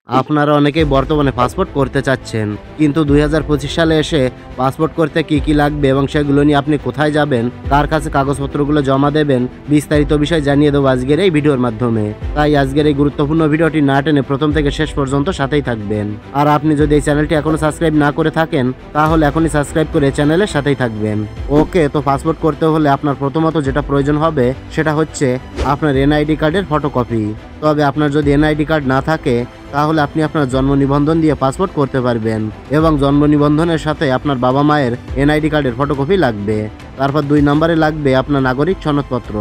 আপনারা অনেকেই বর্তমানে পাসপোর্ট করতে চাচ্ছেন, কিন্তু 2025 সালে এসে পাসপোর্ট করতে কি কি লাগবে এবং সেগুলো নিয়ে আপনি কোথায় যাবেন, কার কাছে কাগজপত্রগুলো জমা দেবেন, বিস্তারিত বিষয় জানিয়ে দেবো আজকের এই ভিডিওর মাধ্যমে। তাই আজকের এই গুরুত্বপূর্ণ ভিডিওটি না টেনে প্রথম থেকে শেষ পর্যন্ত সাথেই থাকবেন। আর আপনি যদি এই চ্যানেলটি এখনো সাবস্ক্রাইব না করে থাকেন, তাহলে এখনই সাবস্ক্রাইব করে চ্যানেলের সাথেই থাকবেন। ওকে, তো পাসপোর্ট করতে হলে আপনার প্রথমত যেটা প্রয়োজন হবে সেটা হচ্ছে আপনার এনআইডি কার্ডের ফটোকপি। তবে আপনার যদি এনআইডি কার্ড না থাকে, তাহলে আপনি আপনার জন্ম নিবন্ধন দিয়ে পাসপোর্ট করতে পারবেন এবং জন্ম নিবন্ধনের সাথে আপনার বাবা মায়ের এনআইডি কার্ডের ফটোকপি লাগবে। তারপর 2 নম্বরে লাগবে আপনার নাগরিক সনদপত্র।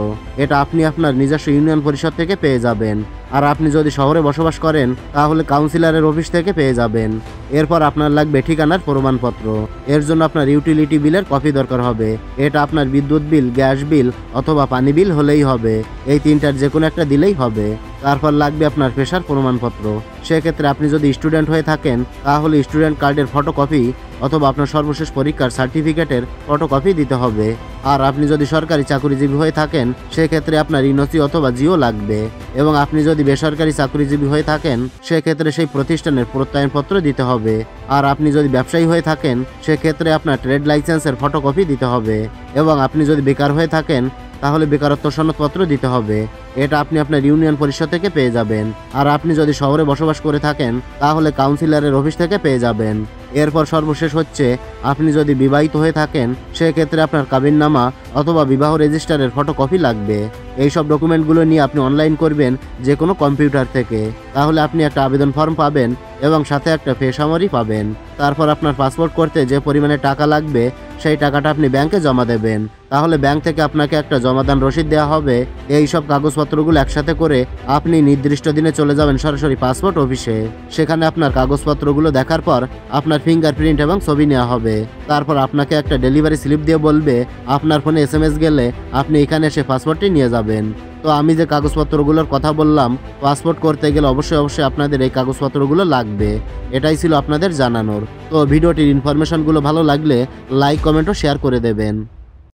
এটা আপনি আপনার নিজস্ব ইউনিয়ন পরিষদ থেকে পেয়ে যাবেন। আর আপনি যদি শহরে বসবাস করেন, তাহলে কাউন্সিলরের অফিস থেকে পেয়ে যাবেন। এরপর আপনার লাগবে ঠিকানার প্রমাণপত্র। এর জন্য আপনার ইউটিলিটি বিলের কপি দরকার হবে। এটা আপনার বিদ্যুৎ বিল, গ্যাস বিল অথবা পানি বিল হলেই হবে। এই তিনটার যে কোনো একটা দিলেই হবে। তারপর লাগবে আপনার পেশার প্রমাণপত্র। সেক্ষেত্রে আপনি যদি স্টুডেন্ট হয়ে থাকেন, তাহলে স্টুডেন্ট কার্ডের ফটোকপি অথবা আপনার সর্বশেষ পরীক্ষার সার্টিফিকেটের ফটোকপি দিতে হবে। আর আপনি যদি সরকারি চাকরিজীবী হয়ে থাকেন, সেক্ষেত্রে আপনার ইনওসি অথবা জিও লাগবে। এবং আপনি যদি বেসরকারি চাকরিজীবী হয়ে থাকেন, সেক্ষেত্রে সেই প্রতিষ্ঠানের প্রত্যয়নপত্র দিতে হবে। আর আপনি যদি ব্যবসায়ী হয়ে থাকেন, সেক্ষেত্রে আপনার ট্রেড লাইসেন্সের ফটোকপি দিতে হবে। এবং আপনি যদি বেকার হয়ে থাকেন, তাহলে বেকারত্ব সনদপত্র দিতে হবে। এটা আপনি আপনার ইউনিয়ন পরিষদ থেকে পেয়ে যাবেন। আর আপনি যদি শহরে বসবাস করে থাকেন, তাহলে কাউন্সিলরের অফিস থেকে পেয়ে যাবেন। এরপর সর্বশেষ হচ্ছে, আপনি যদি বিবাহিত হয়ে থাকেন, সেক্ষেত্রে আপনার কাবিননামা অথবা বিবাহ রেজিস্টারের ফটোকপি লাগবে। এইসব ডকুমেন্টগুলো নিয়ে আপনি অনলাইন করবেন যে কোনো কম্পিউটার থেকে। তাহলে আপনি একটা আবেদন ফর্ম পাবেন এবং সাথে একটা পে সামারি পাবেন। তারপর আপনার পাসপোর্ট করতে যে পরিমাণে টাকা লাগবে, সেই টাকাটা আপনি ব্যাংকে জমা দেবেন। তাহলে ব্যাংক থেকে আপনাকে একটা জমাদান রসিদ দেওয়া হবে। এই সব কাগজপত্রগুলো একসাথে করে আপনি নির্দিষ্ট দিনে চলে যাবেন সরাসরি পাসপোর্ট অফিসে। সেখানে আপনার কাগজপত্রগুলো দেখার পর আপনার ফিঙ্গারপ্রিন্ট এবং ছবি নেওয়া হবে। তারপর আপনাকে একটা ডেলিভারি স্লিপ দিয়ে বলবে আপনার ফোনে SMS গেলে আপনি এখানে এসে পাসপোর্টটি নিয়ে যাবেন। তো আমি যে কাগজপত্রগুলোর কথা বললাম, পাসপোর্ট করতে গেলে অবশ্যই আপনাদের এই কাগজপত্রগুলো লাগবে। এটাই ছিল আপনাদের জানানোর। তো ভিডিওটির ইনফরমেশনগুলো ভালো লাগলে লাইক, কমেন্ট ও শেয়ার করে দেবেন।